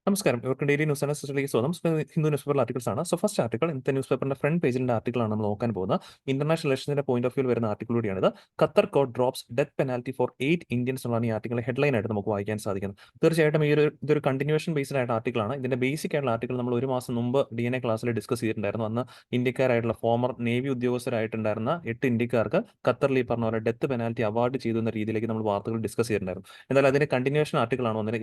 നമസ്കാരം. ഇവർക്ക് daily news അനാലിസിസിലേക്ക് സ്വാഗതം. ഹിന്ദു ന്യൂസ് പേപ്പർ ആർട്ടിക്കിൾസ് ആണ്. ഫസ്റ്റ് ആർട്ടിക്കിൾ ഇന്നത്തെ ന്യൂസ് പേപ്പറിന്റെ ഫ്രണ്ട് പേജിലെ ആർട്ടിക്കിളാണ് നമ്മൾ നോക്കാൻ പോകുന്നത്. ഇന്റർനാഷണൽ റിലേഷൻസിന്റെ പോയിന്റ് ഓഫ് വ്യൂ വരുന്ന ആർട്ടിക്കിൾ കൂടിയാണിത്. Qatar court drops death penalty for 8 Indians എന്നാണ് ഈ ആർട്ടിക്കിൾ ഹെഡ്ലൈൻ ആയിട്ട് നമുക്ക് വായിക്കാൻ സാധിക്കുന്നത്. തീർച്ചയായിട്ടും ഇതൊരു കണ്ടിന്യൂഷൻ ബേസ്ഡ് ആയിട്ട് ആർട്ടിക്കിളാണ്. ഇതിന്റെ ബേസിക് ആയിട്ടുള്ള ആർട്ടിക്കിൾ നമ്മൾ ഒരു മാസം മുമ്പ് DNA ക്ലാസ്സിൽ ഡിസ്കസ് ചെയ്തിട്ടുണ്ടായിരുന്നു. അന്ന് ഇന്ത്യക്കാരായിട്ടുള്ള ഫോമർ നേവി ഉദ്യോഗസ്ഥരായിട്ടുണ്ടായിരുന്ന 8 ഇന്ത്യക്കാർക്ക് ഖത്തറിൽ ഈ പറഞ്ഞ പോലെ ഡെത്ത് പെനാൽറ്റി അവാർഡ് ചെയ്തു എന്ന രീതിയിലേക്ക് നമ്മൾ വാർത്തകൾ ഡിസ്കസ് ചെയ്തിട്ടുണ്ടായിരുന്നു. എന്നാൽ അതിന്റെ കണ്ടിന്യൂഷൻ ആർട്ടിക്കിളാണ് വന്നത്.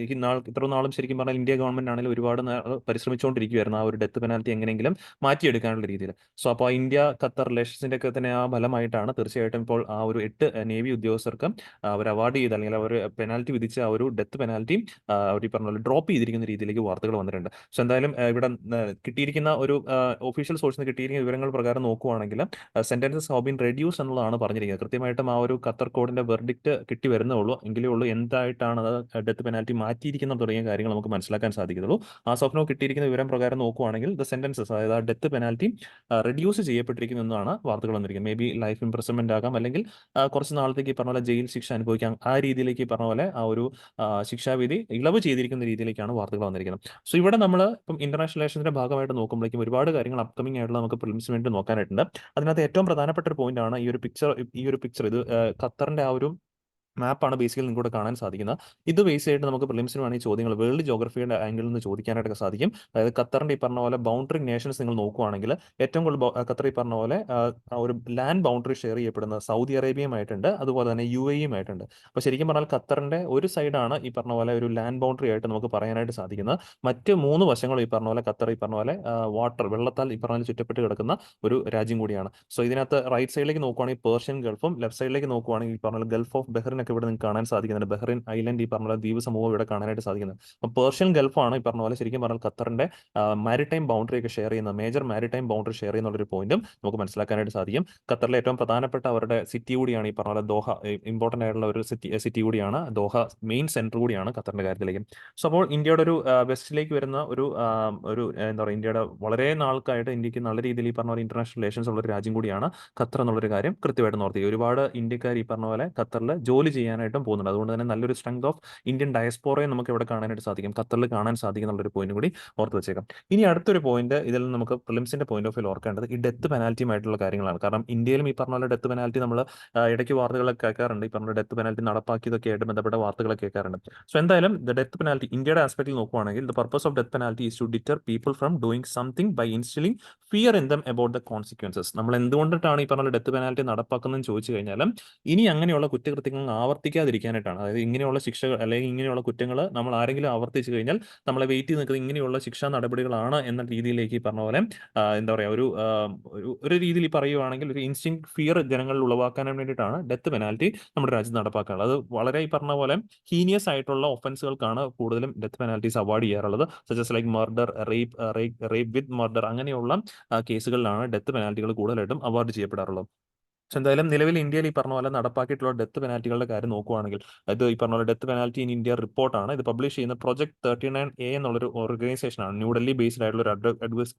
ഇത്ര നാളും ശരിക്കും പറഞ്ഞാൽ ഇന്ത്യ ഗവൺമെന്റ് ആണെങ്കിലും ഒരുപാട് പരിശ്രമിച്ചുകൊണ്ടിരിക്കുകയായിരുന്നു ആ ഒരു ഡെത്ത് പെനാൽറ്റി എങ്ങനെയെങ്കിലും മാറ്റിയെടുക്കാനുള്ള രീതിയിൽ. സോ അപ്പോൾ ഇന്ത്യ ഖത്തർ റിലേഷൻസിന്റെ ഒക്കെ തന്നെ ആ ഫലമായിട്ടാണ് തീർച്ചയായിട്ടും ഇപ്പോൾ ആ ഒരു 8 നേവി ഉദ്യോഗസ്ഥർക്ക് അവർ അവാർഡ് ചെയ്ത് അല്ലെങ്കിൽ അവർ പെനാൽറ്റി വിധിച്ച ആ ഒരു ഡെത്ത് പെനാൽറ്റി അവർ ഈ പറഞ്ഞ പോലെ ഡ്രോപ്പ് ചെയ്തിരിക്കുന്ന രീതിയിലേക്ക് വാർത്തകൾ വന്നിട്ടുണ്ട്. സോ എന്തായാലും ഇവിടെ കിട്ടിയിരിക്കുന്ന ഒരു ഒഫീഷ്യൽ സോഴ്സിൽ നിന്ന് കിട്ടിയിരിക്കുന്ന വിവരങ്ങൾ പ്രകാരം നോക്കുകയാണെങ്കിൽ സെന്റൻസസ് ഹവ് ബീൻ റെഡ്യൂസ് എന്നുള്ളതാണ് പറഞ്ഞിരിക്കുന്നത്. കൃത്യമായിട്ടും ആ ഒരു ഖത്തർ കോഡിന്റെ വെർഡിക്റ്റ് കിട്ടി വരുന്നേ ഉള്ളൂ. എങ്കിലേ ഉള്ളൂ എന്തായിട്ടാണ് അത് ഡെത്ത് പെനാൽറ്റി മാറ്റിയിരിക്കുന്നത് തുടങ്ങിയ കാര്യങ്ങൾ നമുക്ക് മനസ്സിലാക്കാൻ സാധിക്കുള്ളൂ. ആ സ്വപ്നം കിട്ടിയിരിക്കുന്ന വിവരം പ്രകാരം നോക്കുകയാണെങ്കിൽ ദ സെന്റൻസസ് അതായത് ആ ഡെത്ത് പെനാൽറ്റി റെഡ്യൂസ് ചെയ്യപ്പെട്ടിരിക്കുന്നു എന്നാണ് വാർത്തകൾ വന്നിരിക്കുന്നത്. മേ ബി ലൈഫ് ഇംപ്രസൺമെന്റ് ആകാം, അല്ലെങ്കിൽ കുറച്ച് നാളത്തേക്ക് ഈ പറഞ്ഞ പോലെ ജയിൽ ശിക്ഷ അനുഭവിക്കാം. ആ രീതിയിലേക്ക് ഈ പറഞ്ഞ പോലെ ആ ഒരു ശിക്ഷാവിധി ഇളവ് ചെയ്തിരിക്കുന്ന രീതിയിലേക്കാണ് വാർത്തകൾ വന്നിരിക്കുന്നത്. സോ ഇവിടെ നമ്മൾ ഇപ്പം ഇന്റർനാഷണൽ റിലേഷൻസിന്റെ ഭാഗമായിട്ട് നോക്കുമ്പോഴേക്കും ഒരുപാട് കാര്യങ്ങൾ അപ്കമിംഗ് ആയിട്ടുള്ള നമുക്ക് പ്രിലിംസിന് വേണ്ടി നോക്കാനായിട്ടുണ്ട്. അതിനകത്ത് ഏറ്റവും പ്രധാനപ്പെട്ട ഒരു പോയിന്റ് ആണ് ഈ ഒരു പിക്ചർ ഇത് ഖത്തറിന്റെ ആ ഒരു മാപ്പാണ് ബേസിക്കലി നിങ്ങൾക്ക് കാണാൻ സാധിക്കുന്നത്. ഇത് ബേസ് ചെയ്തിട്ട് നമുക്ക് പ്രിലിംസിന് വേണമെങ്കിൽ ചോദ്യങ്ങൾ വേൾഡ് ജോഗ്രഫിയുടെ ആംഗിളിൽ നിന്ന് ചോദിക്കാനായിട്ട് സാധിക്കും. അതായത് ഖത്തറിന്റെ ഈ പറഞ്ഞ പോലെ ബൗണ്ടറി നേഷൻസ് നിങ്ങൾ നോക്കുകയാണെങ്കിൽ ഏറ്റവും കൂടുതൽ ഖത്തർ ഈ പറഞ്ഞ പോലെ ഒരു ലാൻഡ് ബൗണ്ടറി ഷെയർ ചെയ്യപ്പെടുന്നത് സൗദി അറേബ്യയുമായിട്ടുണ്ട്, അതുപോലെ തന്നെ UAE-യുമായിട്ടുണ്ട്. അപ്പോൾ ശരിക്കും പറഞ്ഞാൽ ഖത്തറിന്റെ ഒരു സൈഡാണ് ഈ പറഞ്ഞ പോലെ ഒരു ലാൻഡ് ബൗണ്ടറി ആയിട്ട് നമുക്ക് പറയാനായിട്ട് സാധിക്കുന്നത്. മറ്റ് 3 വശങ്ങളും ഈ പറഞ്ഞ പോലെ ഖത്തർ ഈ പറഞ്ഞ പോലെ വെള്ളത്താൽ ഈ പറഞ്ഞ ചുറ്റപ്പെട്ട് കിടക്കുന്ന ഒരു രാജ്യം കൂടിയാണ്. സോ ഇതിനകത്ത് റൈറ്റ് സൈഡിലേക്ക് നോക്കുകയാണെങ്കിൽ പേർഷ്യൻ ഗൾഫും, ലെഫ്റ്റ് സൈഡിലേക്ക് നോക്കുകയാണെങ്കിൽ ഈ പറഞ്ഞ ഗൾഫ് ഓഫ് ബഹ്റിൻ ഒക്കെ ഇവിടെ നിങ്ങൾക്ക് കാണാൻ സാധിക്കുന്നുണ്ട്. ബഹ്റിൻ ഐലൻഡ് ഈ പറഞ്ഞ ദ്വീപ് സമൂഹം ഇവിടെ കാണാനായിട്ട് സാധിക്കുന്നത്. അപ്പോൾ പേർഷ്യൻ ഗൾഫാണ് ഈ പറഞ്ഞ പോലെ ശരിക്കും പറഞ്ഞാൽ ഖത്തറിന്റെ മാരിടൈം ബൗണ്ടറി ഒക്കെ ഷെയർ ചെയ്യുന്ന മേജർ മാരിടൈം ബൗണ്ടറി ഷെയർ ചെയ്യുന്ന ഒരു പോയിന്റും നമുക്ക് സാധിക്കും. ഖത്തറിലെ ഏറ്റവും പ്രധാനപ്പെട്ട അവരുടെ സിറ്റി കൂടിയാണ് ഈ പറഞ്ഞ പോലെ ദോഹ. ഇമ്പോർട്ടന്റ് ആയിട്ടുള്ള ഒരു സിറ്റി കൂടിയാണ് ദോഹ. മെയിൻ സെന്റർ കൂടിയാണ് ഖത്തറിന്റെ കാര്യത്തിലേക്ക്. സോ അപ്പോൾ ഇന്ത്യയുടെ ഒരു വെസ്റ്റിലേക്ക് വരുന്ന ഒരു എന്താ പറയുക, ഇന്ത്യയുടെ വളരെ നാൾക്കായിട്ട് ഇന്ത്യക്ക് നല്ല രീതിയിൽ ഈ പറഞ്ഞ പോലെ ഇന്റർനാഷണൽ റിലേഷൻസ് ഉള്ള ഒരു രാജ്യം കൂടിയാണ് ഖത്തർ എന്നുള്ളൊരു കാര്യം കൃത്യമായിട്ട് ഓർത്തിരിക്കുക. ഒരുപാട് ഇന്ത്യക്കാർ ഈ പറഞ്ഞ പോലെ ഖത്തറിൽ ജോലി ചെയ്യാനായിട്ടും പോകുന്നുണ്ട്. അതുകൊണ്ട് തന്നെ നല്ലൊരു സ്ട്രെങ്ത് ഓഫ് ഇന്ത്യൻ ഡയസ്പോറയെ നമുക്ക് ഇവിടെ കാണാനായിട്ട് സാധിക്കും, ഖത്തറിൽ കാണാൻ സാധിക്കും എന്നുള്ളൊരു പോയിന്റ് കൂടി ഓർത്ത് വെച്ചേക്കാം. ഇനി അടുത്തൊരു പോയിന്റ് ഇതിൽ നമുക്ക് പ്രിലിംസിന്റെ പോയിന്റ് ഓഫ് വ്യൂ ഓർക്കേണ്ടത് ഈ ഡെത്ത് പെനാൽറ്റിയുമായിട്ടുള്ള കാര്യങ്ങളാണ്. കാരണം ഇന്ത്യയിലും ഈ പറഞ്ഞ പോലെ ഡെത്ത് പെനാൽറ്റി നമ്മൾ ഇടയ്ക്ക് വാർത്തകളൊക്കെ കേൾക്കാറുണ്ട്. ഈ പറഞ്ഞ ഡെത്ത് പെനാൽറ്റി നടപ്പാക്കിയതൊക്കെ ആയിട്ട് ബന്ധപ്പെട്ട വാർത്തകളൊക്കെ കേൾക്കാറുണ്ട്. സോ എന്തായാലും ദ ഡെത്ത് പെനാൽറ്റി ഇന്ത്യയുടെ ആസ്പെക്റ്റിൽ നോക്കുകയാണെങ്കിൽ the purpose of death penalty is to deter people from doing something by instilling fear in them about the consequences. നമ്മൾ എന്തുകൊണ്ടിട്ടാണ് ഈ പറഞ്ഞ ഡെത്ത് പെനാൽറ്റി നടപ്പാക്കുന്നതെന്ന് ചോദിച്ചു കഴിഞ്ഞാൽ ഇനി അങ്ങനെയുള്ള കുറ്റകൃത്യങ്ങൾ ആവർത്തിക്കാതിരിക്കാനായിട്ടാണ്. അതായത് ഇങ്ങനെയുള്ള ശിക്ഷകൾ അല്ലെങ്കിൽ ഇങ്ങനെയുള്ള കുറ്റങ്ങൾ നമ്മൾ ആരെങ്കിലും ആവർത്തിച്ചു കഴിഞ്ഞാൽ നമ്മളെ വെയിറ്റ് ചെയ്ത് നിൽക്കുന്നത് ഇങ്ങനെയുള്ള ശിക്ഷാ നടപടികളാണ് എന്ന രീതിയിലേക്ക് ഈ പറഞ്ഞ പോലെ എന്താ പറയുക, ഒരു രീതിയിൽ പറയുവാണെങ്കിൽ ഒരു ഇൻസ്റ്റിങ് ഫിയർ ജനങ്ങളിൽ ഉളവാക്കാൻ വേണ്ടിയിട്ടാണ് ഡെത്ത് പെനാൽറ്റി നമ്മുടെ രാജ്യത്ത് നടപ്പാക്കാനുള്ളത്. അത് വളരെ ഈ പറഞ്ഞ പോലെ ഹീനിയസ് ആയിട്ടുള്ള ഒഫൻസുകൾക്കാണ് കൂടുതലും ഡെത്ത് പെനാൽറ്റീസ് അവാർഡ് ചെയ്യാറുള്ളത്. സജസ്റ്റ് ലൈക്ക് മർഡർ, റേപ്പ് വിത്ത് മർഡർ അങ്ങനെയുള്ള കേസുകളിലാണ് ഡെത്ത് പെനാൽറ്റികൾ കൂടുതലായിട്ടും അവാർഡ് ചെയ്യപ്പെടാറുള്ളത്. പക്ഷെ എന്തായാലും നിലവിൽ ഇന്ത്യയിൽ ഈ പറഞ്ഞ പോലെ നടപ്പാക്കിയിട്ടുള്ള ഡെത്ത് പെനാൽറ്റികളുടെ കാര്യം നോക്കുകയാണെങ്കിൽ ഇത് ഈ പറഞ്ഞ പോലെ ഡെത്ത് പെനാൽറ്റി ഇൻ ഇന്ത്യ റിപ്പോർട്ടാണ്. ഇത് പബ്ലിഷ് ചെയ്യുന്ന പ്രൊജക്ട് 39A എന്നുള്ളൊരു ഓർഗനൈസേഷനാണ്. ന്യൂഡൽഹി ബേസ്ഡ് ആയിട്ടുള്ള ഒരു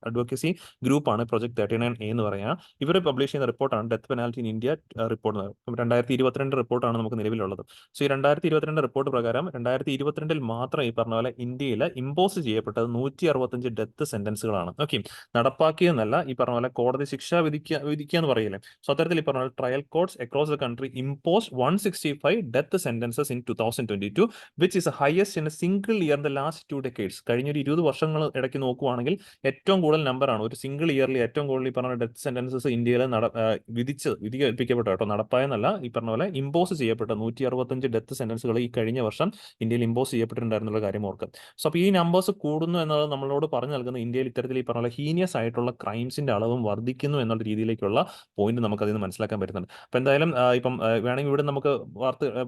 അഡ്വക്കസി ഗ്രൂപ്പാണ് പ്രൊജക്ട് 39A എന്ന് പറയുക. ഇവർ പബ്ലിഷ് ചെയ്യുന്ന റിപ്പോർട്ടാണ് death penalty in India report. 2022 റിപ്പോർട്ടാണ് നമുക്ക് നിലവിലുള്ളത്. സോ ഈ 2022 റിപ്പോർട്ട് പ്രകാരം 2022 മാത്രം ഈ പറഞ്ഞ പോലെ ഇന്ത്യയിൽ ഇമ്പോസ് ചെയ്യപ്പെട്ടത് 165 ഡെത്ത് സെന്റൻസുകളാണ്. ഓക്കെ, നടപ്പാക്കിയെന്നല്ല, ഈ പറഞ്ഞ പോലെ കോടതി ശിക്ഷ വിധിക്കുക എന്ന് പറയില്ലേ. സോ അത്തരത്തിൽ ഈ പറഞ്ഞ trial courts across the country impose 165 death sentences in 2022, which is highest in A single year in the last 2 decades. കഴിഞ്ഞൊരു 20 വർഷങ്ങൾ ഇടയ്ക്ക് നോക്കുവാണെങ്കിൽ ഏറ്റവും കൂടുതൽ നമ്പറാണ് ഒരു സിംഗിൾ ഇയറിൽ ഏറ്റവും കൂടുതൽ ഈ പറഞ്ഞ ഡെത്ത് സെന്റൻസസ് ഇന്ത്യയിൽ വിധി കൽപ്പിക്കപ്പെട്ട കേട്ടോ, നടപ്പായെന്നല്ല, ഈ പറഞ്ഞ പോലെ ഇമ്പോസ് ചെയ്യപ്പെട്ട 165 ഡെത്ത് സെന്റൻസുകൾ ഈ കഴിഞ്ഞ വർഷം ഇന്ത്യയിൽ ഇമ്പോസ് ചെയ്യപ്പെട്ടിട്ടുണ്ടായിരുന്നുള്ള കാര്യം ഓർക്കുക. സോ അപ്പോൾ ഈ നമ്പേഴ്സ് കൂടുന്നു എന്നത് നമ്മളോട് പറഞ്ഞു നൽകുന്ന ഇന്ത്യയിൽ ഇത്തരത്തിൽ ഈ പറഞ്ഞ ഹീനിയസ് ആയിട്ടുള്ള ക്രൈംസിന്റെ അളവും വർദ്ധിക്കുന്നു എന്നുള്ള രീതിയിലേക്കുള്ള പോയിന്റ് നമുക്ക് അതിൽ നിന്ന് മനസ്സിലാക്കാൻ പറ്റുന്നുണ്ട്. അപ്പോൾ എന്തായാലും ഇപ്പം വേണമെങ്കിൽ ഇവിടെ നമുക്ക്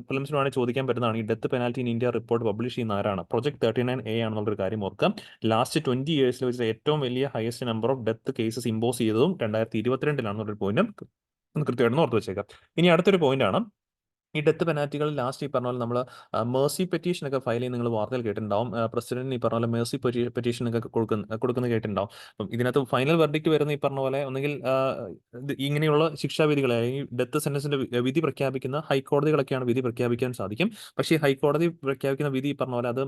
ഫിലിംസിന് വേണമെങ്കിൽ ചോദിക്കാൻ പറ്റുന്നതാണ് ഈ death penalty in India report publish ചെയ്യുന്ന ആരാണ്. പ്രൊജക്ട് 39A ആണെന്നുള്ളൊരു കാര്യം ഓർക്കുക. ലാസ്റ്റ് 20 years വെച്ച് ഏറ്റവും വലിയ highest number of death cases impose ചെയ്തതും 2022 പോയിന്റും കൃത്യമായിട്ട് ഓർത്ത് വെച്ചേക്കാം. ഇനി അടുത്തൊരു പോയിന്റ് ആണ് ഈ ഡെത്ത് പെനാൽറ്റികൾ ലാസ്റ്റ് ഈ പറഞ്ഞ പോലെ നമ്മൾ മേഴ്സി പെറ്റീഷൻ ഒക്കെ ഫയൽ ചെയ്ത് നിങ്ങൾ വാർത്തയിൽ കേട്ടിട്ടുണ്ടാവും. പ്രസിഡന്റിന് ഈ പറഞ്ഞ പോലെ മേഴ്സി പെറ്റീഷൻ ഒക്കെ കൊടുക്കുന്നത് കേട്ടിട്ടുണ്ടാവും. അപ്പം ഇതിനകത്ത് ഫൈനൽ വെർഡിക്റ്റ് വരുന്ന ഈ പറഞ്ഞ പോലെ ഒന്നുകിൽ ഇങ്ങനെയുള്ള ശിക്ഷാവിധികളെ അല്ലെങ്കിൽ ഡെത്ത് സെന്റൻസിന്റെ വിധി പ്രഖ്യാപിക്കുന്ന ഹൈക്കോടതികളൊക്കെയാണ് വിധി പ്രഖ്യാപിക്കാൻ സാധിക്കും. പക്ഷേ ഈ ഹൈക്കോടതി പ്രഖ്യാപിക്കുന്ന വിധി ഈ പറഞ്ഞ പോലെ അത്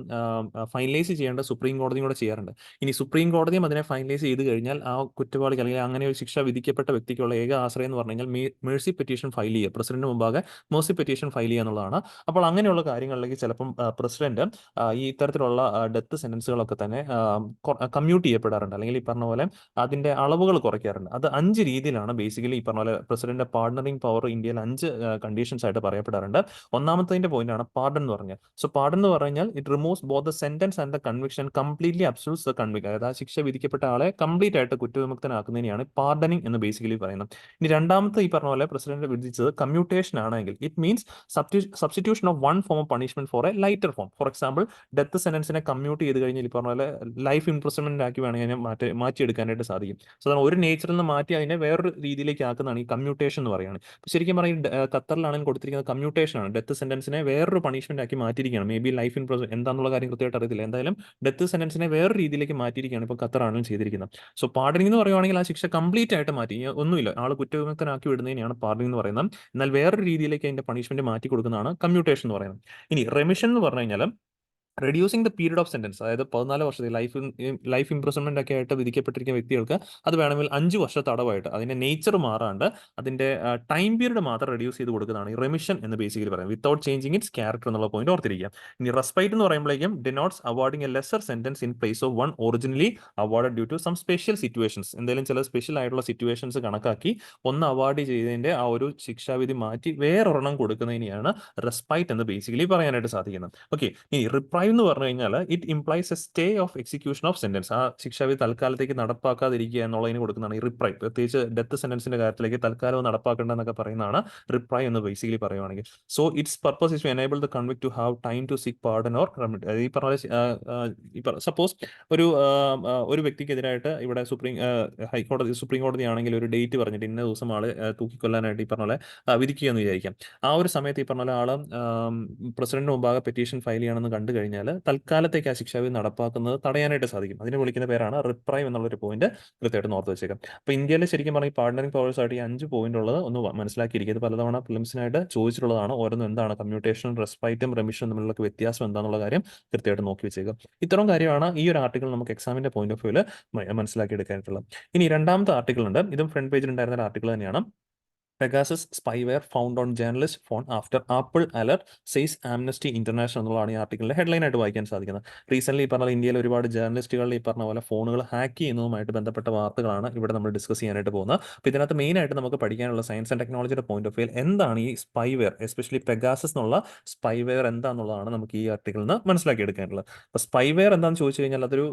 ഫൈനലൈസ് ചെയ്യേണ്ട സുപ്രീം കോടതിയും കൂടെ ചെയ്യാറുണ്ട്. ഇനി സുപ്രീം കോടതിയും അതിനെ ഫൈനലൈസ് ചെയ്ത് കഴിഞ്ഞാൽ ആ കുറ്റവാളിക്ക് അല്ലെങ്കിൽ അങ്ങനെ ഒരു ശിക്ഷ വിധിക്കപ്പെട്ട വ്യക്തിക്കുള്ള ഏക ആശ്രയം എന്ന് പറഞ്ഞു കഴിഞ്ഞാൽ മേഴ്സി പെറ്റീഷൻ ഫയൽ ചെയ്യുക, പ്രസിഡന്റിന് മുമ്പാകെ മേഴ്സി പെറ്റീഷൻ ഫയൽ ചെയ്യുക എന്നുള്ളതാണ്. അപ്പോൾ അങ്ങനെയുള്ള കാര്യങ്ങളിലേക്ക് ചിലപ്പം പ്രസിഡന്റ് ഈ ഇത്തരത്തിലുള്ള ഡെത്ത് സെന്റൻസുകളൊക്കെ തന്നെ കമ്മ്യൂട്ട് ചെയ്യപ്പെടാറുണ്ട്, അല്ലെങ്കിൽ ഈ പറഞ്ഞ പോലെ അതിന്റെ അളവുകൾ കുറയ്ക്കാറുണ്ട്. അത് 5 രീതിയിലാണ് ബേസിക്കലി ഈ പറഞ്ഞ പോലെ പ്രസിഡന്റ് പാർഡണിംഗ് പവർ ഇന്ത്യയിൽ 5 കണ്ടീഷൻസ് ആയിട്ട് പറയപ്പെടാറുണ്ട്. ഒന്നാമത്തെ പോയിന്റ് ആണ് പാർഡൺ എന്ന് പറഞ്ഞാൽ. സോ പാർഡൺ എന്ന് പറഞ്ഞാൽ it removes both the sentence and the conviction completely absolutes the conviction. അതായത് ആ ശിക്ഷ വിധിക്കപ്പെട്ട ആളെ കംപ്ലീറ്റ് ആയിട്ട് കുറ്റവിമുക്തനാക്കുന്നതിനെയാണ് പാർഡണിംഗ് എന്ന് ബേസിക്കലി പറയുന്നത്. ഇനി രണ്ടാമത്തെ ഈ പറഞ്ഞ പോലെ പ്രസിഡന്റ് വിധിച്ചത് കമ്മ്യൂട്ടേഷൻ ആണെങ്കിൽ it means substitution of one form of punishment for a lighter form. For example death സെന്റൻസിനെ കമ്മ്യൂട്ട് ചെയ്ത് കഴിഞ്ഞാൽ ഈ പറഞ്ഞ പോലെ ലൈഫ് ഇംപ്രിസൺമെന്റ് ആക്കി വേണമെങ്കിൽ അതിനെ മാറ്റിയെടുക്കാനായിട്ട് സാധിക്കും. സോ അതാണ് ഒരു നേച്ചറിൽ നിന്ന് മാറ്റി അതിനെ വേറൊരു രീതിയിലേക്ക് ആക്കുന്നതാണ് ഈ കമ്മ്യൂട്ടേഷൻ എന്ന് പറയുന്നത്. ശരിക്കും പറയും ഖത്തറിലാണെങ്കിൽ കൊടുത്തിരിക്കുന്നത് കമ്മ്യൂട്ടേഷൻ ആണ്. ഡെത്ത് സെന്റൻസിനെ വേറൊരു പണിഷ്മെന്റ് ആക്കി മാറ്റിയിരിക്കുകയാണ്. മേ ബി ലൈഫ് ഇംപ്രിസൺ എന്താണെന്നുള്ള കാര്യം കൃത്യമായിട്ട് അറിയത്തില്ല. എന്തായാലും ഡെത്ത് സെന്റൻസിനെ വേറൊരു രീതിയിലേക്ക് മാറ്റിയിരിക്കുകയാണ് ഇപ്പോൾ ഖത്തറാണെങ്കിലും ചെയ്തിരിക്കുന്നത്. സോ പാർഡനിങ് എന്ന് പറയുവാണെങ്കിൽ ആ ശിക്ഷ കംപ്ലീറ്റ് ആയിട്ട് മാറ്റി, ഒന്നുമില്ല, ആൾ കുറ്റവിമുക്തനാക്കി വിടുന്നതിനെയാണ് പാർഡനിങ് എന്ന് പറയുന്നത്. എന്നാൽ വേറൊരു രീതിയിലേക്ക് അതിന്റെ പണിഷ്മെന്റ് മാറ്റി കൊടുക്കുന്നതാണ് കമ്മ്യൂട്ടേഷൻ എന്ന് പറയുന്നത്. ഇനി റെമിഷൻ എന്ന് പറഞ്ഞു കഴിഞ്ഞാൽ reducing the period of sentence, അതായത് 14 വർഷത്തെ ലൈഫ് ഇംപ്രിസൺമെന്റ് ഒക്കെ ആയിട്ട് വിധിക്കപ്പെട്ടിരിക്കുന്ന വ്യക്തികൾക്ക് അത് വേണമെങ്കിൽ 5 വർഷ തടവായിട്ട് അതിന്റെ നേച്ചർ മാറാണ്ട് അതിന്റെ ടൈം പീരീഡ് മാത്രം റെഡ്യൂസ് ചെയ്ത് കൊടുക്കുന്നതാണ് ഈ റെമിഷൻ എന്ന് ബേസിക്കലി പറയുന്നത്, വിത്തൗട്ട് ചേഞ്ചിങ് ഇറ്റ്സ് ക്യാരക്ടർ എന്നുള്ള പോയിന്റ് ഓർത്തിരിക്കുക. ഇനി റെസ്പൈറ്റ് എന്ന് പറയുമ്പോഴേക്കും denotes awarding a lesser sentence in place of one originally award due to some special situations. എന്തെങ്കിലും ചില സ്പെഷ്യൽ ആയിട്ടുള്ള സിറ്റുവേഷൻസ് കണക്കാക്കി ഒന്ന് അവാർഡ് ചെയ്തതിന്റെ ആ ഒരു ശിക്ഷാവിധി മാറ്റി വേറൊരെണ്ണം കൊടുക്കുന്നതിനെയാണ് റെസ്പൈറ്റ് എന്ന് ബേസിക്കലി പറയാനായിട്ട് സാധിക്കുന്നത്. ഓക്കെ, ഇനി റിപ്രൈവ് എന്ന് പറഞ്ഞു കഴിഞ്ഞാൽ it implies A stay of execution of sentence. ആ ശിക്ഷാവിധി തൽക്കാലത്തേക്ക് നടപ്പാക്കാതിരിക്കുക എന്നുള്ളതിന് കൊടുക്കുന്നതാണ് ഈ റിപ്രൈവ്. പ്രത്യേകിച്ച് ഡെത്ത് സെന്റൻസിന്റെ കാര്യത്തിലേക്ക് തൽക്കാലം നടപ്പാക്കേണ്ടതെന്നൊക്കെ പറയുന്നതാണ് റിപ്രൈവ് എന്ന് ബേസിക്കലി പറയുവാണെങ്കിൽ. So its purpose is to enable the convict to have time to seek pardon or remedy. ഈ പറഞ്ഞ സപ്പോസ് ഒരു വ്യക്തിക്കെതിരായിട്ട് ഇവിടെ സുപ്രീം കോടതി ആണെങ്കിൽ ഒരു ഡേറ്റ് പറഞ്ഞിട്ട് ഇന്ന ദിവസം ആള് തൂക്കിക്കൊല്ലാനായിട്ട് ഈ പറഞ്ഞ പോലെ വിധിക്കുക എന്ന് വിചാരിക്കാം. ആ ഒരു സമയത്ത് ഈ പറഞ്ഞ പോലെ ആള് പ്രസിഡന്റിന് മുമ്പാകെ പെറ്റീഷൻ ഫയൽ ചെയ്യണമെന്ന് കണ്ടു കഴിഞ്ഞാൽ തൽക്കാലത്തേക്ക് ആ ശിക്ഷാവിധി നടപ്പാക്കുന്നത് തടയാനായിട്ട് സാധിക്കും. അതിനെ വിളിക്കുന്ന പേരാണ് റിപ്രൈവ് എന്നുള്ളൊരു പോയിന്റ് കൃത്യമായിട്ട് ഓർത്ത് വെച്ചേക്കാം. അപ്പോൾ ഇന്ത്യയിൽ ശരിക്കും പറഞ്ഞാൽ ഈ പാർഡനിങ് പവേഴ്സ് ആയിട്ട് ഈ 5 പോയിന്റ് ഉള്ളത് ഒന്ന് മനസ്സിലാക്കിയിരിക്കുക. ഇത് പലതവണ ഫിലിംസിനായിട്ട് ചോദിച്ചിട്ടുള്ളതാണ്. ഓരോന്നും എന്താണ് കമ്മ്യൂട്ടേഷൻ, റെസ്പൈറ്റും റെമിഷനും തമ്മിലുള്ള വ്യത്യാസം എന്താണെന്നുള്ള കാര്യം കൃത്യമായിട്ട് നോക്കി വെച്ചേക്കാം. ഇത്തരം കാര്യമാണ് ഈ ഒരു ആർട്ടിക്കിൾ നമുക്ക് എക്സാമിന്റെ പോയിന്റ് ഓഫ് വ്യൂവിൽ മനസ്സിലാക്കി എടുക്കാനായിട്ടുള്ളത്. ഇനി രണ്ടാമത്തെ ആർട്ടിക്കിൾ ഉണ്ട്. ഇതും ഫ്രണ്ട് പേജിൽ ഉണ്ടായിരുന്ന ഒരു ആർട്ടിക്കിൾ തന്നെയാണ്. Pegasus spyware found on journalist phone after Apple alert says Amnesty International എന്നുള്ളതാണ് ഈ ആർട്ടിക്കിളിലെ ഹെഡ്ലൈൻ ആയിട്ട് വായിക്കാൻ സാധിക്കുന്നത്. റീസെന്റ് ഈ പറഞ്ഞ ഇന്ത്യയിൽ ഒരുപാട് ജേർണലിസ്റ്റുകൾ ഈ പറഞ്ഞ പോലെ ഫോണുകൾ ഹാക്ക് ചെയ്യുന്നതുമായിട്ട് ബന്ധപ്പെട്ട വാർത്തകളാണ് ഇവിടെ നമ്മൾ ഡിസ്കസ് ചെയ്യാനായിട്ട് പോകുന്നത്. അപ്പോൾ ഇതിനകത്ത് മെയിൻ ആയിട്ട് നമുക്ക് പഠിക്കാനുള്ള സയൻസ് ആൻഡ് ടെക്നോളജിയുടെ പോയിന്റ് ഓഫ് വ്യൂ എന്താണ് ഈ സ്പൈവെയർ, എസ്പെഷ്യലി പെഗാസസ് എന്നുള്ള സ്പൈവെയർ എന്താണെന്നുള്ളതാണ് നമുക്ക് ഈ ആർട്ടിക്കിളിൽ നിന്ന് മനസ്സിലാക്കി എടുക്കാനുള്ളത്. അപ്പോൾ സ്പൈവെയർ എന്താണെന്ന് ചോദിച്ചു കഴിഞ്ഞാൽ അതൊരു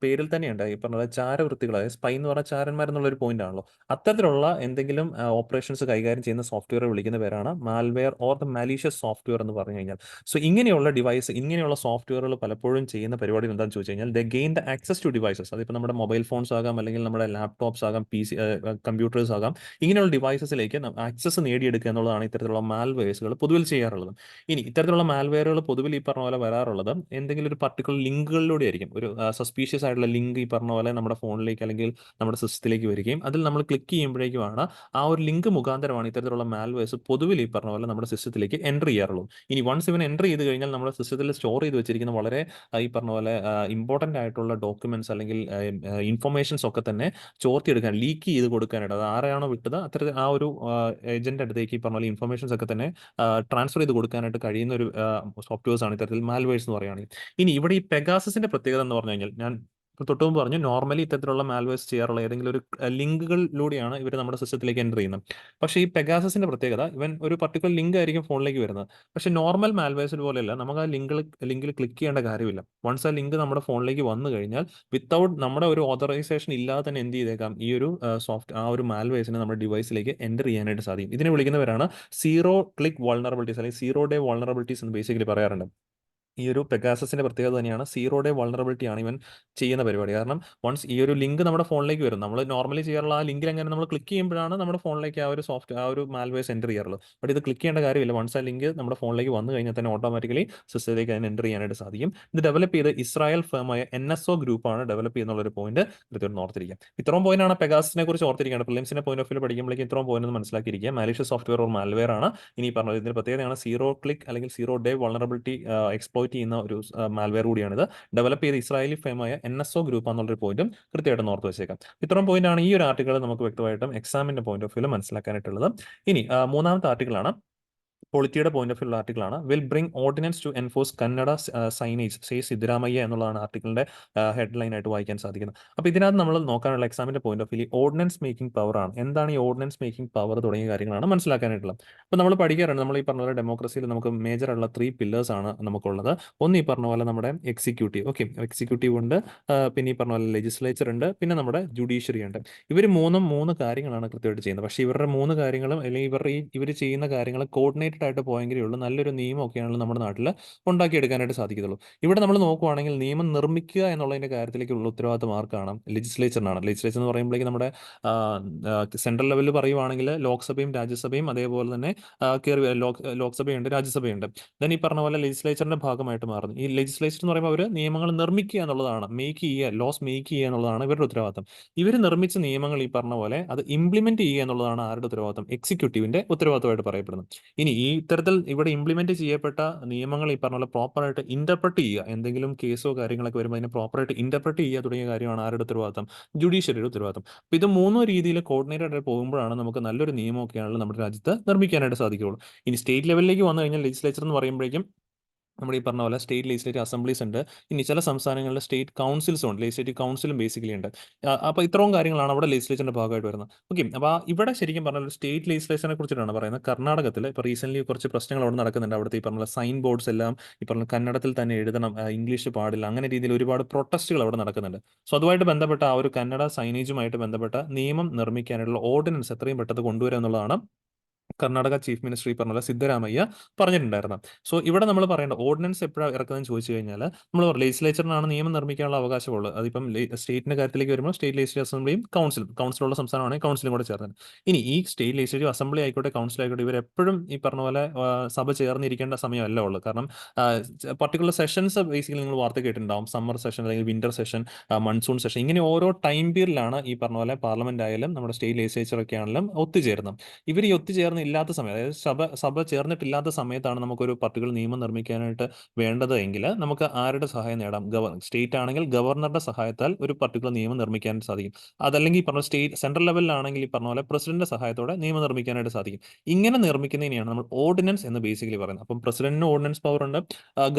പേരിൽ തന്നെയുണ്ട്. ഈ പറഞ്ഞ ചാരവൃത്തികളായ സ്പൈ എന്ന് പറഞ്ഞാൽ ചാരന്മാരെന്നുള്ളൊരു പോയിന്റ് ആണല്ലോ. അത്തരത്തിലുള്ള എന്തെങ്കിലും ഓപ്പറേഷൻസ് കൈകാര്യം ചെയ്യുന്ന സോഫ്റ്റ്വെയർ വിളിക്കുന്ന പേരാണ് malware or the malicious software എന്ന് പറഞ്ഞു കഴിഞ്ഞാൽ. സോ ഇങ്ങനെയുള്ള ഡിവൈസ്, ഇങ്ങനെയുള്ള സോഫ്റ്റ്വെയറുകൾ പലപ്പോഴും ചെയ്യുന്ന പരിപാടി എന്താണെന്ന് ചോദിച്ചു കഴിഞ്ഞാൽ the gain the access to devices. അതിപ്പോൾ നമ്മുടെ മൊബൈൽ ഫോൺസ് ആകാം, അല്ലെങ്കിൽ നമ്മുടെ ലാപ്ടോപ്സ് ആകാം, കമ്പ്യൂട്ടേഴ്സ് ആകാം. ഇങ്ങനെയുള്ള ഡിവൈസസിലേക്ക് ആക്സസ് നേടിയെടുക്കുക എന്നുള്ളതാണ് ഇത്തരത്തിലുള്ള മാൽവെയർസുകൾ പൊതുവിൽ ചെയ്യാറുള്ളത്. ഇനി ഇത്തരത്തിലുള്ള മാൽവെയറുകൾ പൊതുവിൽ ഈ പറഞ്ഞ പോലെ വരാറുള്ളത് എന്തെങ്കിലും ഒരു പർട്ടിക്കുലർ ലിങ്കുകളിലൂടെ ആയിരിക്കും. ഒരു സസ്പീഷ്യസ് ആയിട്ടുള്ള ലിങ്ക് ഈ പറഞ്ഞ പോലെ നമ്മുടെ ഫോണിലേക്ക് അല്ലെങ്കിൽ നമ്മുടെ സിസ്റ്റത്തിലേക്ക് വരികയും അതിൽ നമ്മൾ ക്ലിക്ക് ചെയ്യുമ്പോഴേക്കുമാണ് ആ ഒരു ലിങ്ക് മുഖാന്തരമാണ് ഇത്തരത്തിലുള്ള മാൽവെയർസ് പൊതുവിൽ ഈ പറഞ്ഞ പോലെ നമ്മുടെ സിസ്റ്റത്തിലേക്ക് എൻ്റർ ചെയ്യാറുള്ളൂ. ഇനി വൺസ് ഇവൻ എൻ്റർ ചെയ്ത് കഴിഞ്ഞാൽ നമ്മുടെ സിസ്റ്റത്തിൽ സ്റ്റോർ ചെയ്ത് വെച്ചിരിക്കുന്ന വളരെ ഈ പറഞ്ഞ പോലെ ഇമ്പോർട്ടൻ്റ് ആയിട്ടുള്ള ഡോക്യുമെന്റ്സ് അല്ലെങ്കിൽ ഇൻഫർമേഷൻസ് ഒക്കെ തന്നെ ചോർത്തിയെടുക്കാൻ, ലീക്ക് ചെയ്ത് കൊടുക്കാനായിട്ട്, അത് ആരെയാണോ വിട്ടത് അത്തരത്തിൽ ആ ഒരു ഏജന്റ് അടുത്തേക്ക് ഈ പറഞ്ഞ പോലെ ഇൻഫർമേഷൻസ് ഒക്കെ തന്നെ ട്രാൻസ്ഫർ ചെയ്ത് കൊടുക്കാനായിട്ട് കഴിയുന്ന ഒരു സോഫ്റ്റ്വെയർസ് ആണ് ഇത്തരത്തിൽ മാൽവെയർസ് എന്ന് പറയുകയാണെങ്കിൽ. ഇനി ഇവിടെ ഈ പെഗാസസിന്റെ പ്രത്യേകത എന്ന് പറഞ്ഞു കഴിഞ്ഞാൽ ഞാൻ തൊട്ട് മുമ്പ് പറഞ്ഞു, നോർമലി ഇത്തരത്തിലുള്ള മാൽവെയർസ് ചെയ്യാറുള്ള ഏതെങ്കിലും ഒരു ലിങ്കുകളിലൂടെയാണ് ഇവർ നമ്മുടെ സിസ്റ്റത്തിലേക്ക് എൻ്റർ ചെയ്യുന്നത്. പക്ഷേ ഈ പെഗാസസിന്റെ പ്രത്യേകത ഇവൻ ഒരു പർട്ടിക്കുലർ ലിങ്ക് ആയിരിക്കും ഫോണിലേക്ക് വരുന്നത്. പക്ഷേ നോർമൽ മാൽവെയർസ് പോലെയല്ല, നമുക്ക് ആ ലിങ്കിൽ ക്ലിക്ക് ചെയ്യേണ്ട കാര്യമില്ല. വൺസ് ആ ലിങ്ക് നമ്മുടെ ഫോണിലേക്ക് വന്നു കഴിഞ്ഞാൽ വിത്തൗട്ട് നമ്മുടെ ഒരു ഓതറൈസേഷൻ ഇല്ലാതെ തന്നെ എന്ത് ചെയ്തേക്കാം, ഈ ഒരു ആ ഒരു മാൽവെയർസിനെ നമ്മുടെ ഡിവൈസിലേക്ക് എൻ്റർ ചെയ്യാനായിട്ട് സാധിക്കും. ഇതിനെ വിളിക്കുന്നവരാണ് സീറോ ക്ലിക്ക് വൾണറബിലിറ്റീസ് അല്ലെങ്കിൽ സീറോ ഡേ വൾണറബിലിറ്റീസ് എന്ന് ബേസിക്കലി പറയാറുണ്ട്. ഈ ഒരു പെഗാസസിന്റെ പ്രത്യേകത തന്നെയാണ് സീറോ ഡേ വൾണറബിലിറ്റി ആണ് ഇവൻ ചെയ്യുന്ന പരിപാടി. കാരണം വൺസ് ഈ ഒരു ലിങ്ക് നമ്മുടെ ഫോണിലേക്ക് വരും, നമ്മൾ നോർമലി ചെയ്യാറുള്ള ആ ലിങ്കിൽ എങ്ങനെ നമ്മൾ ക്ലിക്ക് ചെയ്യുമ്പോഴാണ് നമ്മുടെ ഫോണിലേക്ക് ആ ഒരു മാൽവെയർസ് എൻ്റർ ചെയ്യാറുള്ളത്. ബട്ട് ഇത് ക്ലിക്ക് ചെയ്യേണ്ട കാര്യമില്ല. വൺസ് ആ ലിങ്ക് നമ്മുടെ ഫോണിലേക്ക് വന്നു കഴിഞ്ഞാൽ തന്നെ ഓട്ടോമാറ്റിക്കലി സിസ്റ്റത്തിലേക്ക് അതിന് എൻ്റർ ചെയ്യാനായിട്ട് സാധിക്കും. ഇത് ഡെവലപ്പ് ചെയ്ത് ഇസ്രായേൽ ഫേമായ NSO ഗ്രൂപ്പാണ് ഡെവലപ്പ് ചെയ്യുന്നുള്ള ഒരു പോയിന്റ് കൃത്യമായിട്ട് ഓർത്തിരിക്കുക. ഇത്രയും പോയിന്റാണ് പെഗാസിനെ കുറിച്ച് ഓർത്തിരിക്കേണ്ടത്. പ്രിലിംസിന്റെ പോയിന്റ് ഓഫ് വ്യൂ പഠിക്കുമ്പോഴേക്കും ഇത്രയും പോയിന്റ് ഒന്ന് മനസ്സിലാക്കിയിരിക്കുക. മാലീഷ്യസ് സോഫ്റ്റ്വെയർ ഓർ മാൽവെയർ ആണ് ഇനി പറഞ്ഞത്. ഇതിന്റെ പ്രത്യേകതയാണ് സീറോ ക്ലിക്ക് അല്ലെങ്കിൽ സീറോ ഡേ വൾണറബിലിറ്റി എക്സ്പ്ലോയിറ്റ് ചെയ്യുന്ന ഒരു മാൽവെയർ കൂടിയാണിത്. ഡെവലപ്പ് ചെയ്ത ഇസ്രായേലി ഫേമായ NSO ഗ്രൂപ്പ് എന്നുള്ളൊരു പോയിന്റും കൃത്യമായിട്ട് ഓർത്ത് വെച്ചേക്കാം. ഇത്രയും പോയിന്റാണ് ഈ ഒരു ആർട്ടിക്കിൾ നമുക്ക് വ്യക്തമായിട്ടും എക്സാമിന്റെ പോയിന്റ് ഓഫ് വ്യൂ മനസ്സിലാക്കാനായിട്ടുള്ളത്. ഇനി മൂന്നാമത്തെ ആർട്ടിക്കിളാണ് പൊളിറ്റിയുടെ പോയിന്റ് ഓഫ് വ്യൂ ഉള്ള ആർട്ടിക്കിളാണ്. Will bring ordinance to enforce Kannada signage say Siddaramaiah എന്നുള്ളതാണ് ആർട്ടിക്കിളിന്റെ ഹെഡ്ലൈൻ ആയിട്ട് വായിക്കാൻ സാധിക്കുന്നത്. അപ്പോൾ ഇതിനകത്ത് നമ്മൾ നോക്കാനുള്ള എക്സാമിന്റെ point of view ordinance making power ആണ്. എന്താണ് ഈ ഓർഡിനൻസ് മേക്കിംഗ് പവർ തുടങ്ങിയ കാര്യങ്ങളാണ് മനസ്സിലാക്കാനായിട്ടുള്ളത്. അപ്പോൾ നമ്മൾ പഠിക്കാറുണ്ട്, നമ്മൾ ഈ പറഞ്ഞ പോലെ ഡെമോക്രസിയിൽ നമുക്ക് മേജർ ഉള്ള 3 പില്ലേഴ്സ് ആണ് നമുക്കുള്ളത്. ഒന്ന് ഈ പറഞ്ഞ പോലെ നമ്മുടെ എക്സിക്യൂട്ടീവ്, ഓക്കെ, എക്സിക്യൂട്ടീവ് ഉണ്ട്, പിന്നെ ഈ പറഞ്ഞ പോലെ ലെജിസ്ലേച്ചർ ഉണ്ട്, പിന്നെ നമ്മുടെ ജുഡീഷ്യറി ഉണ്ട്. ഇവർ മൂന്ന് കാര്യങ്ങളാണ് കൃത്യമായിട്ട് ചെയ്യുന്നത്. പക്ഷേ ഇവരുടെ 3 കാര്യങ്ങളും അല്ലെങ്കിൽ ഇവർ ചെയ്യുന്ന കാര്യങ്ങൾ കോർഡിനേറ്റഡ് ആയിട്ട് പോയെങ്കിലേ ഉള്ളൂ നല്ലൊരു നിയമമൊക്കെയാണ് നമ്മുടെ നാട്ടിൽ ഉണ്ടാക്കിയെടുക്കാനായിട്ട് സാധിക്കത്തുള്ളൂ. ഇവിടെ നമ്മൾ നോക്കുവാണെങ്കിൽ നിയമം നിർമ്മിക്കുക എന്നുള്ളതിന്റെ കാര്യത്തിലേക്കുള്ള ഉത്തരവാദിത്തം ആർക്കാണ്? ലെജിസ്ലേച്ചറിനാണ്. ലെജിസ്ലേച്ചർ എന്ന് പറയുമ്പോഴേക്കും നമ്മുടെ സെൻട്രൽ ലെവലിൽ പറയുവാണെങ്കിൽ ലോക്സഭയും രാജ്യസഭയും അതേപോലെ തന്നെ ലോക്സഭയുണ്ട്, രാജ്യസഭയുണ്ട്. ദെൻ ഈ പറഞ്ഞ പോലെ ലെജിസ്ലേച്ചറിന്റെ ഭാഗമായിട്ട് മാറുന്നു. ഈ ലെജിസ്ലേച്ചർ എന്ന് പറയുമ്പോൾ അവർ നിയമങ്ങൾ നിർമ്മിക്കുക എന്നുള്ളതാണ്, മേക്ക് ചെയ്യുക, ലോസ് മേക്ക് ചെയ്യുക എന്നുള്ളതാണ് ഇവരുടെ ഉത്തരവാദിത്തം. ഇവർ നിർമ്മിച്ച നിയമങ്ങൾ ഈ പറഞ്ഞ പോലെ അത് ഇംപ്ലിമെന്റ് ചെയ്യുക എന്നുള്ളതാണ് ആരുടെ ഉത്തരവാദിത്തം? എക്സിക്യൂട്ടീവിന്റെ ഉത്തരവാദിത്തമായിട്ട് പറയപ്പെടുന്നു. ഇനി ഈ ഇത്തരത്തിൽ ഇവിടെ ഇംപ്ലിമെന്റ് ചെയ്യപ്പെട്ട നിയമങ്ങൾ ഈ പറഞ്ഞ പോലെ പ്രോപ്പറായിട്ട് ഇന്റർപ്രറ്റ് ചെയ്യുക, എന്തെങ്കിലും കേസോ കാര്യങ്ങളൊക്കെ വരുമ്പോൾ അതിനെ പ്രോപ്പറായിട്ട് ഇന്റർപ്രറ്റ് ചെയ്യുക തുടങ്ങിയ കാര്യമാണ് ആരുടെ ഉത്തരവാദിത്തം? ജുഡീഷ്യറിയുടെ ഉത്തരവാദിത്തം. അപ്പോൾ ഇത് 3 രീതിയിൽ കോർഡിനേറ്റഡ് ആയിട്ട് പോകുമ്പോഴാണ് നമുക്ക് നല്ലൊരു നിയമമൊക്കെയാണല്ലോ നമ്മുടെ രാജ്യത്ത് നിർമ്മിക്കാനായിട്ട് സാധിക്കുകയുള്ളൂ. ഇനി സ്റ്റേറ്റ് ലെവലിലേക്ക് വന്നു കഴിഞ്ഞാൽ ലെജിസ്ലേച്ചർ എന്ന് പറയുമ്പോഴേക്കും നമ്മൾ ഈ പറഞ്ഞ പോലെ സ്റ്റേറ്റ് ലെജിസ്ലേറ്റീവ് അസംബ്ലീസ് ഉണ്ട്. ഇനി ചില സംസ്ഥാനങ്ങളിൽ സ്റ്റേറ്റ് കൗൺസിൽസും ഉണ്ട്, ലെജിസ്ലേറ്റീവ് കൗൺസിലും ബേസിക്കലി ഉണ്ട്. അപ്പോൾ ഇത്രയും കാര്യങ്ങളാണ് അവിടെ ലെജിസ്ലേച്ചറിന്റെ ഭാഗമായിട്ട് വരുന്നത്. ഓക്കെ, അപ്പോൾ ഇവിടെ ശരിക്കും പറഞ്ഞാൽ സ്റ്റേറ്റ് ലെജിസ്ലേഷനെ കുറിച്ചിട്ടാണ് പറയുന്നത്. കർണാടകത്തിൽ ഇപ്പോൾ റീസെന്റ് കുറച്ച് പ്രശ്നങ്ങൾ അവിടെ നടക്കുന്നുണ്ട്. അവിടുത്തെ ഈ പറഞ്ഞ സൈൻ ബോർഡ്സ് എല്ലാം ഈ പറഞ്ഞ കന്നഡത്തിൽ തന്നെ എഴുതണം, ഇംഗ്ലീഷ് പാടില്ല, അങ്ങനെ രീതിയിൽ ഒരുപാട് പ്രൊട്ടസ്റ്റുകൾ അവിടെ നടക്കുന്നുണ്ട്. സോ അതുമായിട്ട് ബന്ധപ്പെട്ട ആ ഒരു കന്നഡ സൈനേജുമായിട്ട് ബന്ധപ്പെട്ട നിയമം നിർമ്മിക്കാനുള്ള ഓർഡിനൻസ് എത്രയും പെട്ടെന്ന് കൊണ്ടുവരിക എന്നുള്ളതാണ് കർണാടക ചീഫ് മിനിസ്റ്റർ ഈ പറഞ്ഞ സിദ്ധരാമയ്യ പറഞ്ഞിട്ടുണ്ടായിരുന്നു. സോ ഇവിടെ നമ്മൾ പറയേണ്ട ഓർഡിനൻസ് എപ്പോഴാണ് ഇറക്കുന്നതെന്ന് ചോദിച്ചു കഴിഞ്ഞാൽ നമ്മൾ ലെജിസ്ലേച്ചറിനാണ് നിയമം നിർമ്മിക്കാനുള്ള അവകാശമുള്ളത്. അതിപ്പം സ്റ്റേറ്റിന്റെ കാര്യത്തിലേക്ക് വരുമ്പോൾ സ്റ്റേറ്റ് ലെജിസ്ലേറ്റീവ് അസംബ്ലിയും കൗൺസിലുള്ള സംസ്ഥാനമാണെങ്കിൽ കൗൺസിലും കൂടെ ചേർന്നത്. ഇനി ഈ സ്റ്റേറ്റ് ലെജിസ്ലേറ്റീവ് അസംബ്ലി ആയിക്കോട്ടെ കൗൺസിൽ ആയിക്കോട്ടെ ഇവരെപ്പോഴും ഈ പറഞ്ഞ പോലെ സഭ ചേർന്നിരിക്കേണ്ട സമയമല്ല ഉള്ളൂ. കാരണം പർട്ടിക്കുലർ സെഷൻസ് ബേസിക്കലി നിങ്ങൾ വാർത്ത കേട്ടിട്ടുണ്ടാവും. സമ്മർ സെഷൻ അല്ലെങ്കിൽ വിന്റർ സെഷൻ, മൺസൂൺ സെഷൻ, ഇങ്ങനെ ഓരോ ടൈം പീരിയഡിലാണ് ഈ പറഞ്ഞ പോലെ പാർലമെന്റ് ആയാലും നമ്മുടെ സ്റ്റേറ്റ് ലെജിസ്ലേച്ചർ ഒക്കെ ആണെങ്കിലും ഒത്തുചേരുന്നത്. ഇവർ ഈ ഒത്തുചേർന്ന് ഇല്ലാത്ത സമയം, അതായത് സഭ ചേർന്നിട്ടില്ലാത്ത സമയത്താണ് നമുക്കൊരു പർട്ടിക്കുലർ നിയമം നിർമ്മിക്കാനായിട്ട് വേണ്ടത് എങ്കിൽ നമുക്ക് ആരുടെ സഹായം നേടാം? സ്റ്റേറ്റ് ആണെങ്കിൽ ഗവർണറുടെ സഹായത്താൽ ഒരു പർട്ടിക്കുലർ നിയമം നിർമ്മിക്കാൻ സാധിക്കും. അതല്ലെങ്കിൽ ഈ പറഞ്ഞ സ്റ്റേറ്റ് സെൻട്രൽ ലെവലിലാണെങ്കിൽ ഈ പറഞ്ഞ പോലെ പ്രസിഡന്റിന്റെ സഹായത്തോടെ നിയമം നിർമ്മിക്കാനായിട്ട് സാധിക്കും. ഇങ്ങനെ നിർമ്മിക്കുന്നതിനെയാണ് നമ്മൾ ഓർഡിനൻസ് എന്ന് ബേസിക്കലി പറയുന്നത്. അപ്പം പ്രസിഡന്റിന് ഓർഡിനൻസ് പവർ ഉണ്ട്,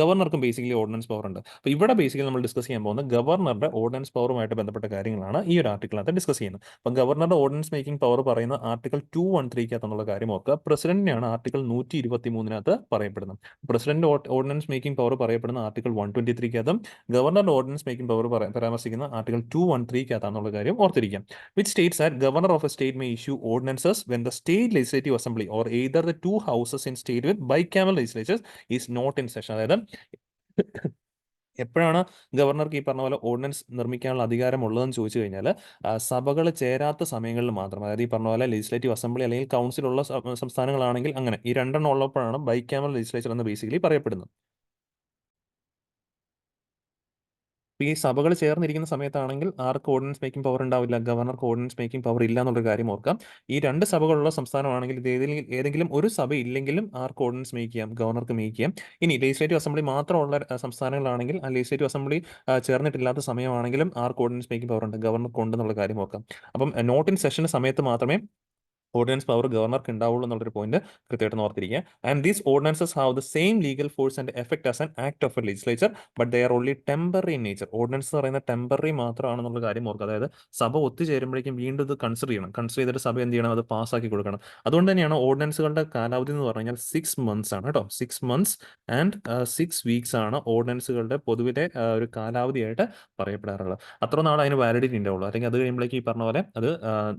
ഗവർണർക്കും ബേസിക്കലി ഓർഡിനൻസ് പവർ ഉണ്ട്. അപ്പോൾ ഇവിടെ ബേസിക്കലി നമ്മൾ ഡിസ്കസ് ചെയ്യാൻ പോകുന്നത് ഗവർണറുടെ ഓർഡിനൻസ് പവറുമായിട്ട് ബന്ധപ്പെട്ട കാര്യങ്ങളാണ് ഈ ഒരു ആർട്ടിക്കിളിനകത്ത് ഡിസ്കസ് ചെയ്യുന്നത്. അപ്പം ഗവർണറുടെ ഓർഡിനൻസ് മേക്കിംഗ് പവർ പറയുന്ന ആർട്ടിക്കിൾ 213 കാര്യം ഓർക്കുക. പ്രസിഡന്റിനെയാണ് ആർട്ടിക്കിൾ 123 പറയപ്പെടുന്നത്. പ്രസിഡന്റ് ഓർഡിനൻസ് മേക്കിംഗ് പവർ പറയപ്പെടുന്ന ആർട്ടിക്കിൾ 123 ഗവർണറുടെ ഓർഡിനൻസ് മേക്കിംഗ് പവർ പരാമർശിക്കുന്ന ആർട്ടിക്കിൾ 213 കാര്യം ഓർത്തിരിക്കാം. Which states that governor of a state may issue ordinances when the state legislative assembly or either the 2 houses in state with bicameral legislatures is not in session. അതായത് എപ്പോഴാണ് ഗവർണർക്ക് ഈ പറഞ്ഞ പോലെ ordinance നിർമ്മിക്കാനുള്ള അധികാരം ഉള്ളതെന്ന് ചോദിച്ചു കഴിഞ്ഞാൽ സഭകൾ ചേരാത്ത സമയങ്ങളിൽ മാത്രം, അതായത് ഈ പറഞ്ഞ പോലെ ലെജിസ്ലേറ്റീവ് അസംബ്ലി അല്ലെങ്കിൽ കൗൺസിലുള്ള സംസ്ഥാനങ്ങളാണെങ്കിൽ അങ്ങനെ ഈ രണ്ടെണ്ണം ഉള്ളപ്പോഴാണ് ബൈക്കാമൽ ലെജിസ്ലേച്ചർ എന്ന് ബേസിക്കലി പറയപ്പെടുന്നത്. ഈ സഭകൾ ചേർന്നിരിക്കുന്ന സമയത്താണെങ്കിൽ ആർക്ക് ഓർഡിനൻസ് മേക്കിംഗ് പവർ ഉണ്ടാവില്ല? ഗവർണർക്ക് ഓർഡിനൻസ് മേക്കിംഗ് പവർ ഇല്ല എന്നുള്ളൊരു കാര്യം ഓർക്കാം. ഈ 2 സഭകളുള്ള സംസ്ഥാനമാണെങ്കിൽ ഇത് ഏതെങ്കിലും ഒരു സഭ ഇല്ലെങ്കിലും ആർക്ക് ഓർഡിനൻസ് മേക്ക് ചെയ്യാം? ഗവർണർക്ക് മേക്ക് ചെയ്യാം. ഇനി ലെജിസ്ലേറ്റീവ് അസംബ്ലി മാത്രമുള്ള സംസ്ഥാനങ്ങളാണെങ്കിൽ ആ ലെജിസ്ലേറ്റീവ് അസംബ്ലി ചേർന്നിട്ടില്ലാത്ത സമയമാണെങ്കിലും ആർക്ക് ഓർഡിനൻസ് മേക്കിംഗ് പവർ ഉണ്ട്? ഗവർണർക്ക് ഉണ്ടെന്നുള്ള കാര്യം ഓർക്കാം. അപ്പം നോട്ട് ഇൻ സെഷൻ സമയത്ത് മാത്രമേ ഓർഡിനൻസ് പവർ ഗവർണർക്ക് ഉണ്ടാവുള്ളൂ എന്നുള്ളൊരു പോയിന്റ് കൃത്യമായിട്ട് ഓർത്തിരിക്കുക. And these ordinances have the same legal force and effect as an act of a legislature but they are only temporary in nature. Ordinance എന്ന് പറയുന്നത് ടെമ്പററി മാത്രമാണെന്നുള്ള കാര്യം ഓർക്കുക. അതായത് സഭ ഒത്തുചേരുമ്പോഴേക്കും വീണ്ടും ഇത് കൺസിഡർ ചെയ്യണം. കൺസിഡർ ചെയ്തിട്ട് സഭ എന്ത് ചെയ്യണം? അത് പാസ്സാക്കി കൊടുക്കണം. അതുകൊണ്ട് തന്നെയാണ് ഓർഡിനൻസുകളുടെ കാലാവധി എന്ന് പറഞ്ഞു കഴിഞ്ഞാൽ 6 months ആണ് കേട്ടോ. 6 months ആൻഡ് 6 weeks ആണ് ഓർഡിനൻസുകളുടെ പൊതുവിലെ ഒരു കാലാവധിയായിട്ട് പറയപ്പെടാറുള്ളത്. അത്ര നാൾ അതിന് വാലിഡിറ്റി ഉണ്ടാവുള്ളൂ. അല്ലെങ്കിൽ അത് കഴിയുമ്പോഴേക്ക് ഈ പറഞ്ഞ പോലെ അത്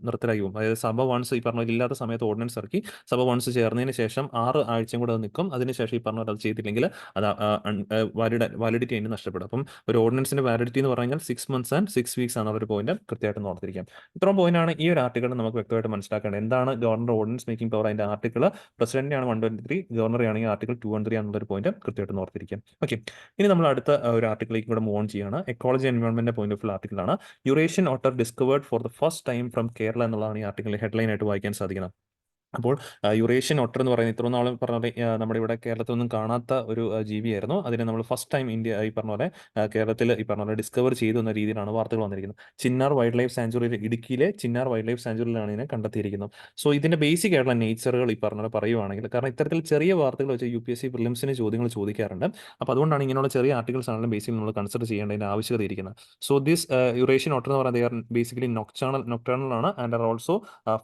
നിർത്തലാക്കി പോകും. അതായത് സഭ വൺസ് ഈ പറഞ്ഞ ഇല്ലാത്ത സമയത്ത് ഓർഡിനൻസ് ഇറക്കി. സഭ വൺസ് ചേർന്നതിന് ശേഷം 6 ആഴ്ചയും കൂടെ അത് നിൽക്കും. അതിനുശേഷം ഈ പറഞ്ഞ പോലെ അത് ചെയ്തില്ലെങ്കിൽ അത് വാലിഡിറ്റി അതിന് നഷ്ടപ്പെടും. അപ്പം ഒരു ഓർഡിനൻസിന്റെ വാലിഡിറ്റി എന്ന് പറഞ്ഞാൽ 6 months ആൻഡ് 6 weeks ആണ് ഒരു പോയിന്റ് കൃത്യമായിട്ട് ഓർത്തിരിക്കാം. ഇത്രയും പോയിന്റാണ് ഈ ഒരു ആർട്ടിക്കിൾ നമുക്ക് വ്യക്തമായിട്ട് മനസ്സിലാക്കേണ്ടത്. എന്താണ് ഗവർണർ ഓർഡിനൻസ് മേക്കിംഗ് പവർ? അതിന്റെ ആർട്ടിക്കിൾ പ്രസിഡന്റിനാണ് 123, ഗവർണറെ ആണെങ്കിൽ ആർട്ടിക്കിൾ 213 ആണെന്നൊരു പോയിന്റ് കൃത്യമായിട്ട് ഓർത്തിരിക്കാം. ഓക്കെ, ഇനി നമ്മൾ അടുത്ത ഒരു ആർട്ടിക്കിലേക്ക് കൂടെ മൂവ് ഓൺ ചെയ്യുകയാണ്. Ecology environment point of view ആർട്ടിക്കിളാണ്. Eurasian otter discovered for the first time from Kerala എന്നുള്ളതാണ് ഈ ആർട്ടിക്കിൾ ഹെഡ്ലൈൻ ആയിട്ട് വായിക്കാൻ സാധിക്കുന്നത്. അപ്പോൾ യുറേഷ്യൻ ഒട്ടർ എന്ന് പറയുന്നത് ഇത്ര നാളും പറഞ്ഞ നമ്മുടെ ഇവിടെ കേരളത്തിലൊന്നും കാണാത്ത ഒരു ജീവിയായിരുന്നു. അതിനെ നമ്മൾ ഫസ്റ്റ് ടൈം ഇന്ത്യ ഈ പറഞ്ഞ പോലെ കേരളത്തിൽ ഈ പറഞ്ഞ പോലെ ഡിസ്കവർ ചെയ്തു എന്ന രീതിയിലാണ് വാർത്തകൾ വന്നിരിക്കുന്നത്. ചിന്നാർ വൈൽഡ് ലൈഫ് സാഞ്ചുറിയിൽ, ഇടുക്കിയിലെ ചിന്നാർ വൈൽഡ് ലൈഫ് സാഞ്ചുറിയിലാണ് ഇതിനെ കണ്ടെത്തിയിരിക്കുന്നത്. സോ ഇതിന്റെ ബേസിക് ആയിട്ടുള്ള നേച്ചറുകൾ ഈ പറഞ്ഞ പോലെ പറയുവാണെങ്കിൽ, കാരണം ഇത്തരത്തിൽ ചെറിയ വാർത്തകൾ വെച്ച് UPSC പ്രിലിംസിന് ചോദ്യങ്ങൾ ചോദിക്കാറുണ്ട്. അപ്പോൾ അതുകൊണ്ടാണ് ഇങ്ങനെയുള്ള ചെറിയ ആർട്ടിക്കിൾസ് ആണെങ്കിലും ബേസിക്കലി നമ്മൾ കൺസിഡർ ചെയ്യേണ്ടതിന്റെ ആവശ്യകത ഇരിക്കുന്നത്. സോ ദിസ് യുറേഷ്യൻ ഒട്ടർ എന്ന് പറയുന്നത് ബേസിക്കലി നൊക്ടേണൽ ആണ് and are also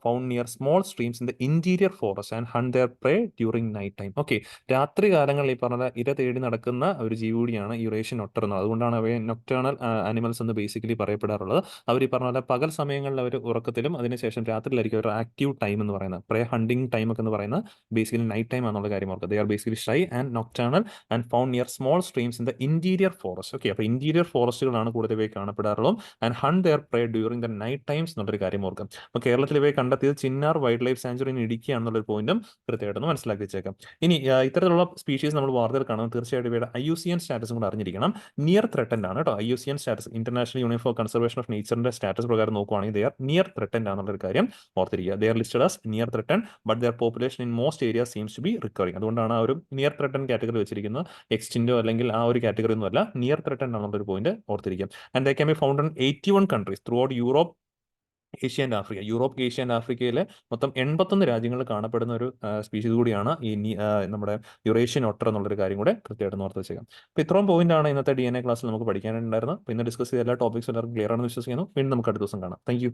found near small streams in the interior forest and hunt their prey during night time. Okay, രാത്രി കാലങ്ങളിൽ ഈ പറഞ്ഞ ഇര തേടി നടക്കുന്ന ഒരു ജീവി കൂടിയാണ് യുറേഷ്യൻ ഒട്ടർ എന്നത്. അതുകൊണ്ടാണ് അവയെ നൊക്ടേണൽ ആനിമൽസ് എന്ന് ബേസിക്കലി പറയപ്പെടാറുള്ളത്. അവർ ഈ പറഞ്ഞ പോലെ പകൽ സമയങ്ങളിൽ അവർ ഉറക്കത്തിലും അതിനുശേഷം രാത്രിയിലായിരിക്കും ഒരു ആക്റ്റീവ് ടൈം എന്ന് പറയുന്നത്. പ്രേ ഹണ്ടിങ് ടൈം ഒക്കെ എന്ന് പറയുന്നത് ബേസിക്കലി നൈറ്റ് ടൈം ആണെന്നുള്ള കാര്യം ഓർക്കുക. They are basically shy and nocturnal and found near small streams in the interior forest. Okay, അപ്പോൾ ഇന്റീരിയർ ഫോറസ്റ്റുകളാണ് കൂടുതൽ ഇവയെ കാണപ്പെടാറുള്ളൂ. And hunt their prey during the night times എന്നുള്ളൊരു കാര്യം ഓർക്കുക. അപ്പോൾ കേരളത്തിൽ ഇവയെ കണ്ടെത്തിയത് ചിന്നാർ വൈൽഡ് ലൈഫ് സാഞ്ചുറി ഇടുക്കിയാണെന്നുള്ളൊരു പോയിന്റും കൃത്യമായിട്ടൊന്ന് മനസ്സിലാക്കി വെച്ചേക്കാം. ഇനി ഇത്തരത്തിലുള്ള സ്പീഷീസ് നമ്മൾ വാർത്തകൾ കാണുമ്പോൾ തീർച്ചയായിട്ടും ഇവയുടെ IUCN സ്റ്റാറ്റസും കൂടെ അറിഞ്ഞിരിക്കണം. നിയർ ത്രെട്ടൻഡ് ആണ് കേട്ടോ. IUCN status, international union for conservation of നേച്ചറിന്റെ സ്റ്റാറ്റസ് പ്രകാരം നോക്കുവാണെങ്കിൽ ദേ ആർ നിയർ ത്രെട്ടൻഡ് ആണെന്നുള്ളൊരു കാര്യം ഓർത്തിരിക്കുക. They are listed as near threatened but their population in most area seems to be recovering. അതുകൊണ്ടാണ് ആ ഒരു നിയർ ത്രെട്ടൻഡ് കാറ്റഗറി വെച്ചിരിക്കുന്നത്. എക്സ്റ്റിൻഡോ അല്ലെങ്കിൽ ആ ഒരു കാറ്റഗറി ഒന്നും അല്ല, നിയർ ത്രെട്ടൻഡ് ആണെന്നുള്ളൊരു പോയിന്റ് ഓർത്തിരിക്കാം. And they can be found in 81 countries throughout Europe, Asia and Africa. Asia and ആഫ്രിക്കയിലെ മൊത്തം 81 രാജ്യങ്ങളിൽ കാണപ്പെടുന്ന ഒരു സ്പീഷീസ് കൂടിയാണ് ഈ നമ്മുടെ യുറേഷ്യൻ ഒട്ടർ എന്നുള്ളൊരു കാര്യം കൂടെ കൃത്യമായിട്ട് ഓർത്ത് വെച്ചേക്കാം. അപ്പോൾ ഇത്രയും പോയിന്റ് ആണ് ഇന്നത്തെ DNA ക്ലാസ്സിൽ നമുക്ക് പഠിക്കാനുണ്ടായിരുന്നത്. അപ്പോൾ ഇന്ന് ഡിസ്കസ് ചെയ്ത എല്ലാ ടോപ്പിക്സും എല്ലാവർക്കും ക്ലിയർ ആണെന്ന് വിശ്വസിക്കുന്നു. വീണ്ടും നമുക്ക് അടുത്ത ദിവസം കാണാം. Thank you.